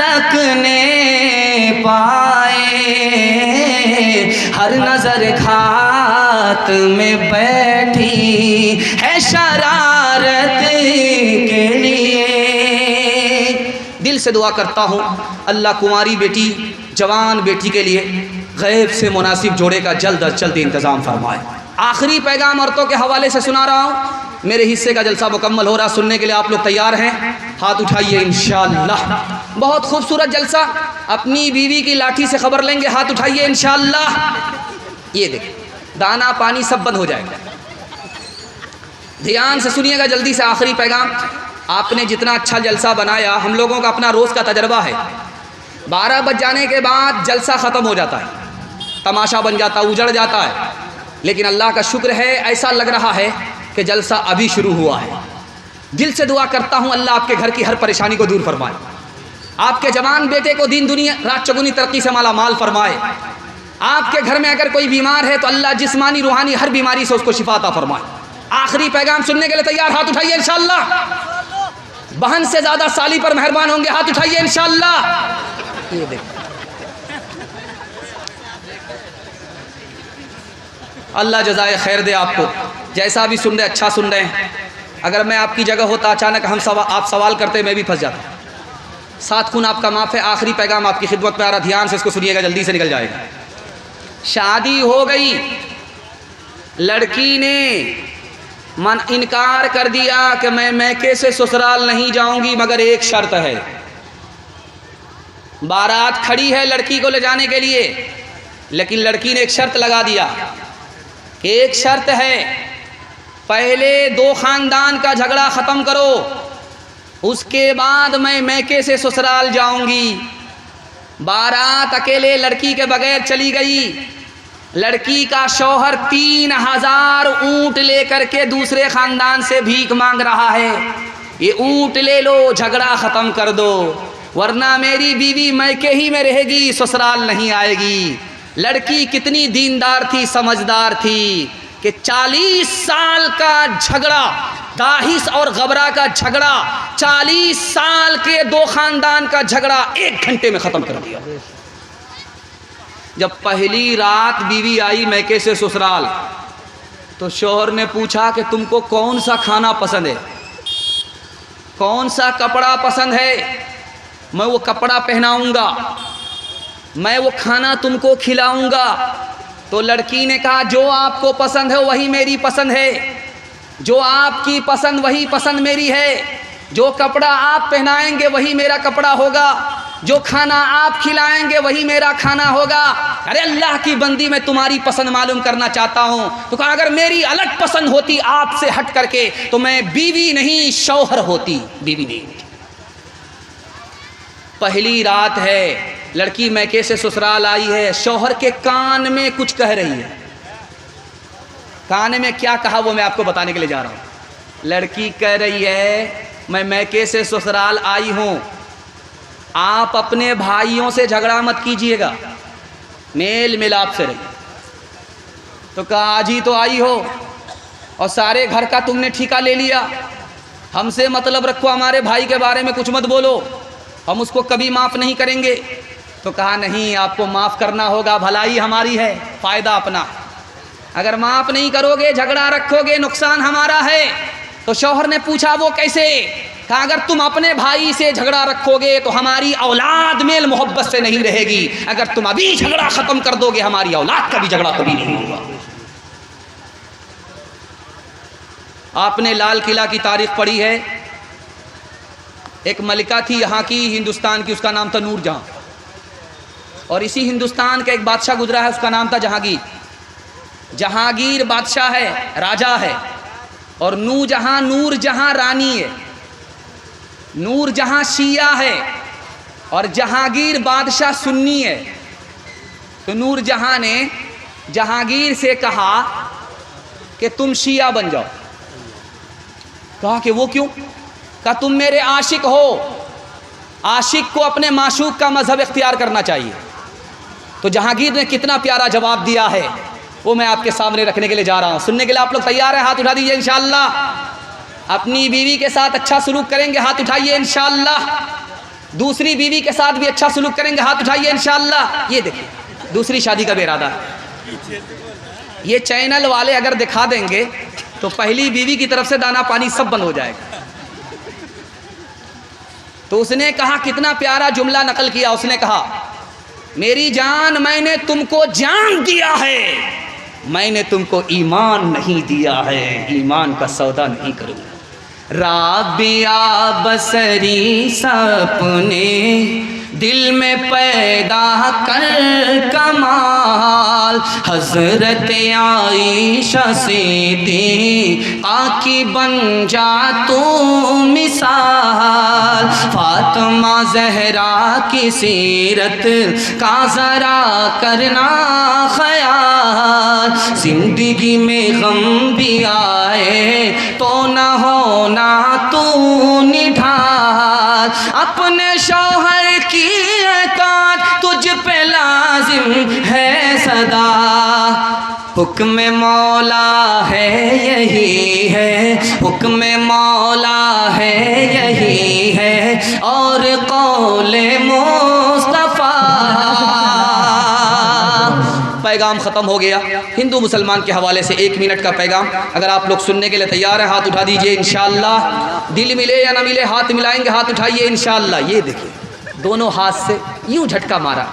रखने पाए, हर नजर घात में बैठी है शरारत के लिए। दिल से दुआ करता हूँ अल्लाह कुंवारी बेटी, जवान बेटी के लिए गैब से मुनासिब जोड़े का जल्द अज जल्द इंतज़ाम फरमाए। आखिरी पैगाम औरतों के हवाले से सुना रहा हूँ। मेरे हिस्से का जलसा मुकम्मल हो रहा, सुनने के लिए आप लोग तैयार हैं? हाथ उठाइए इंशाअल्लाह। बहुत खूबसूरत जलसा, अपनी बीवी की लाठी से खबर लेंगे, हाथ उठाइए इंशाअल्लाह। ये देखिए, दाना पानी सब बंद हो जाएगा। ध्यान से सुनिएगा, जल्दी से आखिरी पैगाम। आपने जितना अच्छा जलसा बनाया, हम लोगों का अपना रोज़ का तजर्बा है, 12 बज जाने के बाद जलसा ख़त्म हो जाता है, तमाशा बन जाता, उजड़ जाता है। लेकिन अल्लाह का शुक्र है, ऐसा लग रहा है कि जलसा अभी शुरू हुआ है। दिल से दुआ करता हूँ अल्लाह आपके घर की हर परेशानी को दूर फरमाए, आपके जवान बेटे को दीन दुनिया रात चौगुनी तरक्की से माला माल फरमाए। आपके घर में अगर कोई बीमार है तो अल्लाह जिस्मानी रूहानी हर बीमारी से उसको शिफा अता फरमाए। आखिरी पैगाम सुनने के लिए तैयार? हाथ उठाइए इंशाअल्लाह। बहन से ज़्यादा साली पर मेहरबान होंगे, हाथ उठाइए इंशाअल्लाह। ये देखो, अल्लाह जज़ाए खैर दे आपको। जैसा भी सुन रहे, अच्छा सुन रहे हैं। अगर मैं आपकी जगह होता, अचानक आप सवाल करते, मैं भी फंस जाता। सात खून आपका माफ़ है। आखिरी पैगाम आपकी खिदमत में आ रहा, ध्यान से इसको सुनिएगा, जल्दी से निकल जाएगा। शादी हो गई, लड़की ने इनकार कर दिया कि मैं मैके से ससुराल नहीं जाऊंगी, मगर एक शर्त है। बारात खड़ी है लड़की को ले जाने के लिए, लेकिन लड़की ने एक शर्त लगा दिया। एक शर्त है, पहले 2 ख़ानदान का झगड़ा ख़त्म करो, उसके बाद मैं मैके से ससुराल जाऊंगी। बारात अकेले लड़की के बगैर चली गई। लड़की का शौहर 3000 ऊँट लेकर के दूसरे ख़ानदान से भीख मांग रहा है, ये ऊँट ले लो, झगड़ा ख़त्म कर दो, वरना मेरी बीवी मैके ही में रहेगी, ससुराल नहीं आएगी। लड़की कितनी दीनदार थी, समझदार थी कि 40 साल का झगड़ा, दाहिस और गबरा का झगड़ा, 40 साल के 2 ख़ानदान का झगड़ा 1 घंटे में ख़त्म कर दिया। जब पहली रात बीवी आई मैके से ससुराल, तो शौहर ने पूछा कि तुमको कौन सा खाना पसंद है, कौन सा कपड़ा पसंद है, मैं वो कपड़ा पहनाऊंगा, मैं वो खाना तुमको खिलाऊंगा। तो लड़की ने कहा जो आपको पसंद है वही मेरी पसंद है, जो आपकी पसंद वही पसंद मेरी है, जो कपड़ा आप पहनाएंगे वही मेरा कपड़ा होगा, जो खाना आप खिलाएंगे वही मेरा खाना होगा। अरे अल्लाह की बंदी, मैं तुम्हारी पसंद मालूम करना चाहता हूँ। तो कहा अगर मेरी अलग पसंद होती आपसे हट करके तो मैं बीवी नहीं शौहर होती, बीवी नहीं। पहली रात है, लड़की मैके से ससुराल आई है, शौहर के कान में कुछ कह रही है। कान में क्या कहा वो मैं आपको बताने के लिए जा रहा हूँ। लड़की कह रही है मैं मैके से ससुराल आई हूँ, आप अपने भाइयों से झगड़ा मत कीजिएगा, मेल मिलाप से रहिए। तो कहा आज ही तो आई हो और सारे घर का तुमने ठेका ले लिया, हमसे मतलब रखो, हमारे भाई के बारे में कुछ मत बोलो, हम उसको कभी माफ़ नहीं करेंगे। तो कहा नहीं, आपको माफ़ करना होगा, भलाई हमारी है, फ़ायदा अपना। अगर माफ़ नहीं करोगे, झगड़ा रखोगे, नुकसान हमारा है। तो शौहर ने पूछा वो कैसे? कहा अगर तुम अपने भाई से झगड़ा रखोगे तो हमारी औलाद मेल मोहब्बत से नहीं रहेगी, अगर तुम अभी झगड़ा ख़त्म कर दोगे हमारी औलाद का भी झगड़ा कभी नहीं होगा। आपने लाल किला की तारीख पढ़ी है, एक मलिका थी यहाँ की, हिंदुस्तान की, उसका नाम था नूरजहाँ। और इसी हिंदुस्तान का एक बादशाह गुजरा है, उसका नाम था जहांगीर। जहांगीर बादशाह है, राजा है, और नूरजहाँ रानी है। नूरजहाँ शिया है और जहांगीर बादशाह सुन्नी है। तो नूरजहाँ ने जहांगीर से कहा कि तुम शिया बन जाओ। कहा कि वो क्यों? कहा तुम मेरे आशिक हो, आशिक को अपने माशूक का मजहब इख्तियार करना चाहिए। तो जहांगीर ने कितना प्यारा जवाब दिया है वो मैं आपके सामने रखने के लिए जा रहा हूँ। सुनने के लिए आप लोग तैयार हैं? हाथ उठा दीजिए इंशाअल्लाह। अपनी बीवी के साथ अच्छा सलूक करेंगे, हाथ उठाइए इंशाअल्लाह। दूसरी बीवी के साथ भी अच्छा सलूक करेंगे, हाथ उठाइए इंशाअल्लाह। ये देखिए दूसरी शादी का इरादा। ये चैनल वाले अगर दिखा देंगे तो पहली बीवी की तरफ से दाना पानी सब बंद हो जाएगा। तो उसने कहा, कितना प्यारा जुमला नकल किया, उसने कहा मेरी जान मैंने तुमको जान दिया है, मैंने तुमको ईमान नहीं दिया है, ईमान का सौदा नहीं करूँगा। राबिया बसरी सपने दिल में पैदा कर कमाल, हजरत आयशा सिद्दीक़ा की बन जा तू मिसाल, फातिमा ज़हरा की सीरत का ज़रा करना ख़याल, ज़िंदगी में गम भी आए तो न होना तू निढाल, अपने शौहर की अताअत तुझ पे लाजिम है सदा, हुक्म मौला है यही है, हुक्म मौला है यही है, और कौले मुस्तफ़ा। पैगाम ख़त्म हो गया। हिंदू मुसलमान के हवाले से 1 मिनट का पैगाम, अगर आप लोग सुनने के लिए तैयार हैं हाथ उठा दीजिए इंशाअल्लाह। दिल मिले या ना मिले हाथ मिलाएंगे, हाथ उठाइए इंशाअल्लाह। ये देखिए दोनों हाथ से यूं झटका मारा,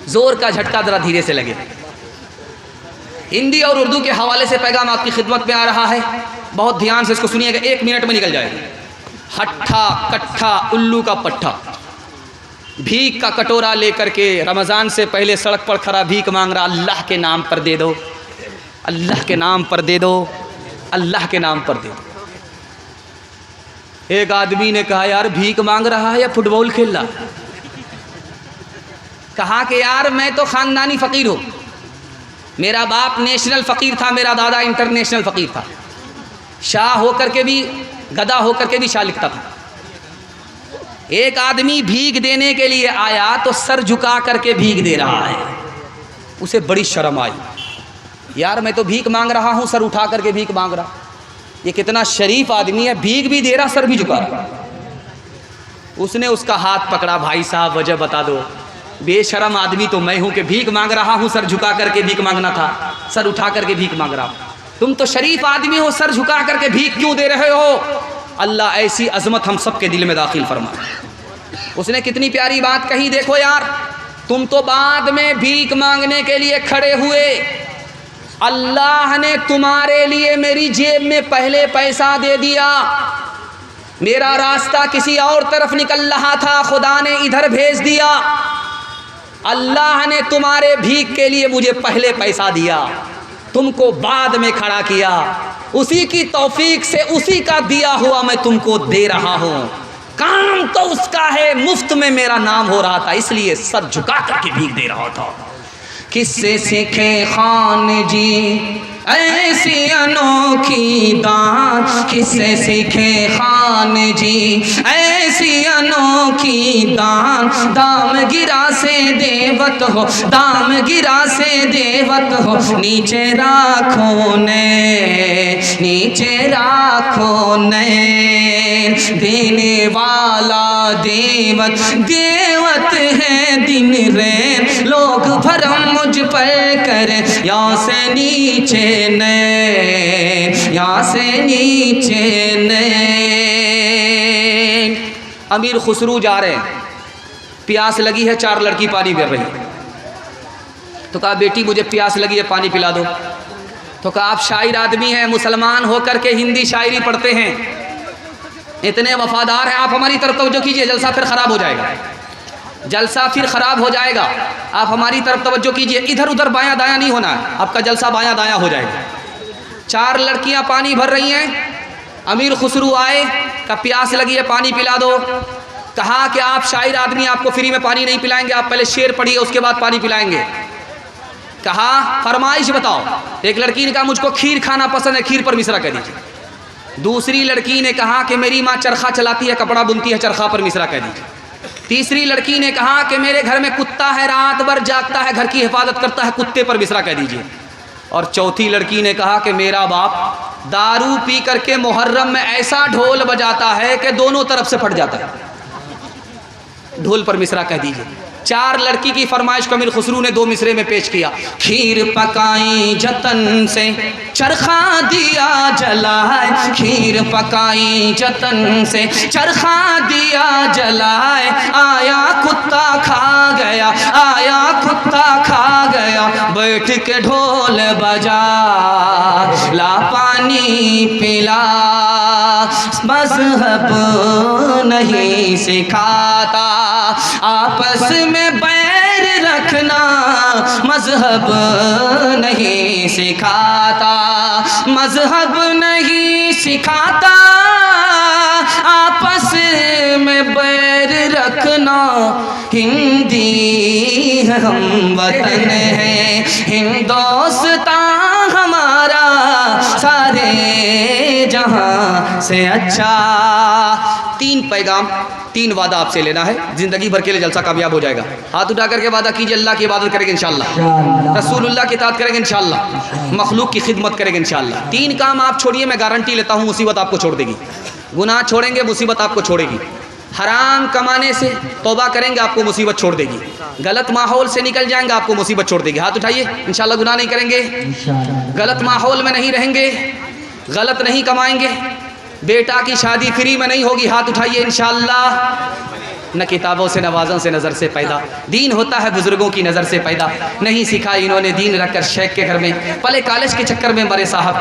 जोर का झटका, जरा धीरे से लगे। हिंदी और उर्दू के हवाले से पैगाम आपकी खिदमत में आ रहा है, बहुत ध्यान से इसको सुनिएगा, 1 मिनट में निकल जाएगा। हट्ठा कट्ठा उल्लू का पट्ठा, भीख का कटोरा लेकर के रमज़ान से पहले सड़क पर खड़ा भीख मांग रहा, अल्लाह के नाम पर दे दो, अल्लाह के नाम पर दे दो, अल्लाह के नाम पर दे दो। एक आदमी ने कहा यार भीख मांग रहा है या फुटबॉल खेल रहा? कहा कि यार मैं तो ख़ानदानी फ़कीर हूँ, मेरा बाप नेशनल फ़कीर था, मेरा दादा इंटरनेशनल फ़कीर था, शाह होकर के भी गदा होकर के भी शाह लिखता था। एक आदमी भीख देने के लिए आया तो सर झुका करके भीख दे रहा है, उसे बड़ी शर्म आई, यार मैं तो भीख मांग रहा हूँ, सर उठा करके भीख मांग रहा, ये कितना शरीफ आदमी है, भीख भी दे रहा सर भी झुका रहा। उसने उसका हाथ पकड़ा, भाई साहब वजह बता दो, बेशरम आदमी तो मैं हूँ कि भीख मांग रहा हूँ, सर झुका करके भीख मांगना था, सर उठा करके भीख मांग रहा हूँ, तुम तो शरीफ आदमी हो, सर झुका करके भीख क्यों दे रहे हो? अल्लाह ऐसी अजमत हम सब के दिल में दाखिल फरमाए। उसने कितनी प्यारी बात कही, देखो यार तुम तो बाद में भीख मांगने के लिए खड़े हुए, अल्लाह ने तुम्हारे लिए मेरी जेब में पहले पैसा दे दिया, मेरा रास्ता किसी और तरफ निकल रहा था, खुदा ने इधर भेज दिया, अल्लाह ने तुम्हारे भीख के लिए मुझे पहले पैसा दिया, तुमको बाद में खड़ा किया, उसी की तौफीक से उसी का दिया हुआ मैं तुमको दे रहा हूँ, काम तो उसका है, मुफ्त में मेरा नाम हो रहा था, इसलिए सर झुका करके भीख दे रहा था। किससे सीखे खान जी ऐसी अनोखी दान, किससे सीखे खान जी ऐसी अनोखी दान, दाम गिरा से देवत हो, दाम गिरा से देवत हो, नीचे राखो ने, नीचे राखो ने, देने वाला देवत, देवत है दिन रैन, लोग भरम मुझ पर कर, यहाँ से नीचे ने, यहाँ से नीचे ने। अमीर खुसरू जा रहे हैं, प्यास लगी है, 4 लड़की पानी पी रही, तो कहा बेटी मुझे प्यास लगी है पानी पिला दो, तो कहा आप शायर आदमी हैं, मुसलमान होकर के हिंदी शायरी पढ़ते हैं, इतने वफादार हैं, आप हमारी तरफ तवज्जो कीजिए, जलसा फिर ख़राब हो जाएगा, जलसा फिर ख़राब हो जाएगा, आप हमारी तरफ तवज्जो कीजिए, इधर उधर बायां दायां नहीं होना है, आपका जलसा बायां दायां हो जाएगा। 4 लड़कियां पानी भर रही हैं, अमीर खुसरू आए, का प्यास लगी है पानी पिला दो, कहा कि आप शायर आदमी, आपको फ्री में पानी नहीं पिलाएंगे, आप पहले शेर पढ़िए उसके बाद पानी पिलाएंगे। कहा फरमाइश बताओ, एक लड़की ने कहा मुझको खीर खाना पसंद है, खीर पर मिसरा कह दीजिए। दूसरी लड़की ने कहा कि मेरी माँ चरखा चलाती है, कपड़ा बुनती है, चरखा पर मिसरा कह दीजिए। तीसरी लड़की ने कहा कि मेरे घर में कुत्ता है, रात भर जागता है, घर की हिफाजत करता है, कुत्ते पर मिसरा कह दीजिए। और चौथी लड़की ने कहा कि मेरा बाप दारू पी करके मुहर्रम में ऐसा ढोल बजाता है कि दोनों तरफ से फट जाता है, ढोल पर मिसरा कह दीजिए। 4 लड़की की फरमाइश को अमीर खुसरू ने 2 मिसरे में पेश किया। खीर पकाई जतन से चरखा दिया जलाए, खीर पकाई जतन से चरखा दिया जलाए, आया कुत्ता खा गया, आया कुत्ता खा गया, बैठ के ढोल बजा ला पानी पिला, मजहब नहीं सिखाता आपस में बैर रखना, मजहब नहीं सिखाता, मजहब नहीं सिखाता आपस में बैर रखना। हिंदी है हम वतन है हिंदोस्तान हमारा, सारे जहां से अच्छा। 3 पैगाम 3 वादा आपसे लेना है, ज़िंदगी भर के लिए जलसा कामयाब हो जाएगा। हाथ उठा करके वादा कीजिए, अल्लाह की इबादत करेंगे इंशाअल्लाह, रसूलुल्लाह की इताअत करेंगे इंशाअल्लाह, मखलूक की खिदमत करेंगे इंशाअल्लाह। 3 काम आप छोड़िए, मैं गारंटी लेता हूँ मुसीबत आपको छोड़ देगी। गुनाह छोड़ेंगे, मुसीबत आपको छोड़ेगी। हराम कमाने से तौबा करेंगे, आपको मुसीबत छोड़ देगी। गलत माहौल से निकल जाएंगे, आपको मुसीबत छोड़ देगी। हाथ उठाइए, इंशाअल्लाह गुनाह नहीं करेंगे, गलत माहौल में नहीं रहेंगे, गलत नहीं कमाएंगे, बेटा की शादी फ्री में नहीं होगी। हाथ उठाइए इंशाअल्लाह। न किताबों से, नवाज़ों से, नज़र से पैदा, दीन होता है बुज़ुर्गों की नज़र से पैदा। नहीं सिखा इन्होंने दीन, रखकर शेख के घर में पले, कॉलेज के चक्कर में मरे साहब।